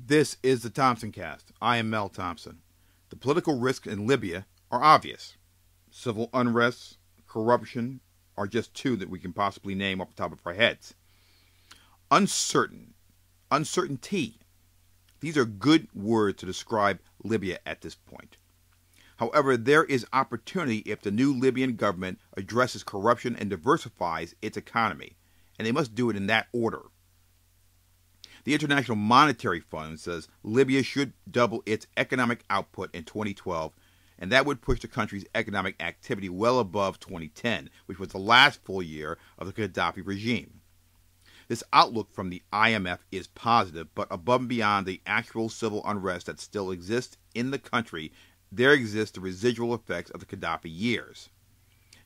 This is the Thompson Cast. I am Mel Thompson. The political risks in Libya are obvious. Civil unrest, corruption are just two that we can possibly name off the top of our heads. Uncertainty. These are good words to describe Libya at this point. However, there is opportunity if the new Libyan government addresses corruption and diversifies its economy, and they must do it in that order. The International Monetary Fund says Libya should double its economic output in 2012, and that would push the country's economic activity well above 2010, which was the last full year of the Gaddafi regime. This outlook from the IMF is positive, but above and beyond the actual civil unrest that still exists in the country, there exist the residual effects of the Gaddafi years.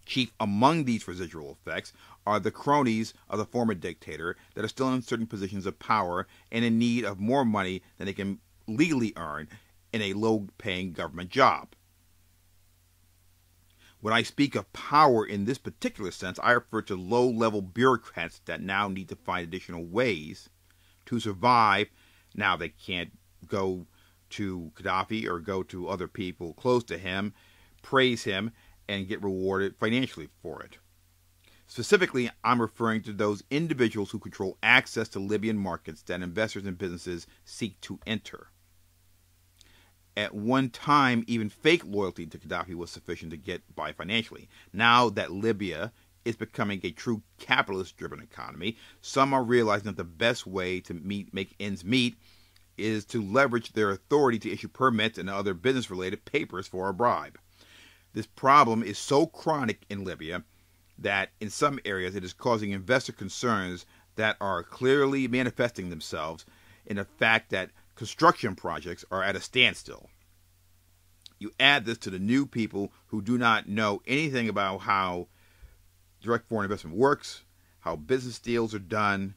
Chief among these residual effects are the cronies of the former dictator that are still in certain positions of power and in need of more money than they can legally earn in a low-paying government job. When I speak of power in this particular sense, I refer to low-level bureaucrats that now need to find additional ways to survive. Now they can't go to Gaddafi or go to other people close to him, praise him, and get rewarded financially for it. Specifically, I'm referring to those individuals who control access to Libyan markets that investors and businesses seek to enter. At one time, even fake loyalty to Gaddafi was sufficient to get by financially. Now that Libya is becoming a true capitalist-driven economy, some are realizing that the best way to make ends meet is to leverage their authority to issue permits and other business-related papers for a bribe. This problem is so chronic in Libya that in some areas it is causing investor concerns that are clearly manifesting themselves in the fact that construction projects are at a standstill. You add this to the new people who do not know anything about how direct foreign investment works, how business deals are done,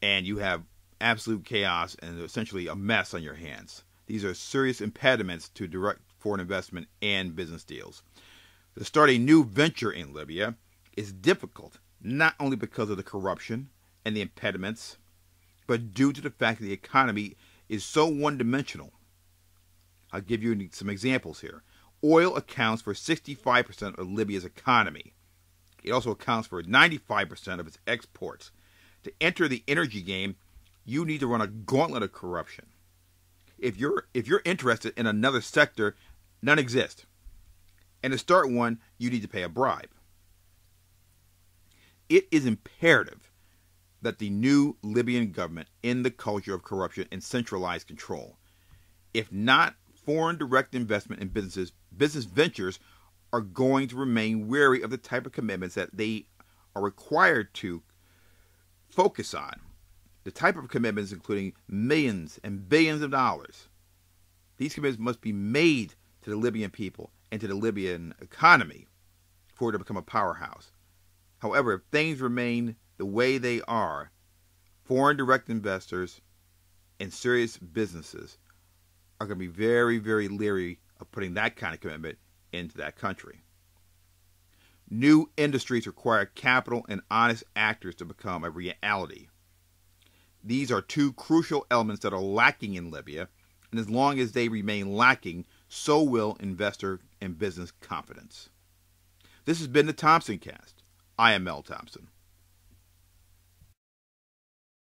and you have absolute chaos and essentially a mess on your hands. These are serious impediments to direct foreign investment and business deals. To start a new venture in Libya is difficult, not only because of the corruption and the impediments, but due to the fact that the economy is so one-dimensional. I'll give you some examples here. Oil accounts for 65% of Libya's economy. It also accounts for 95% of its exports. To enter the energy game, you need to run a gauntlet of corruption. If you're interested in another sector, none exist. And to start one, you need to pay a bribe. It is imperative that the new Libyan government end the culture of corruption and centralized control. If not, foreign direct investment in business ventures are going to remain wary of the type of commitments that they are required to focus on. The type of commitments including millions and billions of dollars. These commitments must be made to the Libyan people and to the Libyan economy for it to become a powerhouse. However, if things remain the way they are, foreign direct investors and serious businesses are going to be very, very leery of putting that kind of commitment into that country. New industries require capital and honest actors to become a reality. These are two crucial elements that are lacking in Libya, and as long as they remain lacking, so will investor and business confidence. This has been the Thompson Cast. I am Mel Thompson.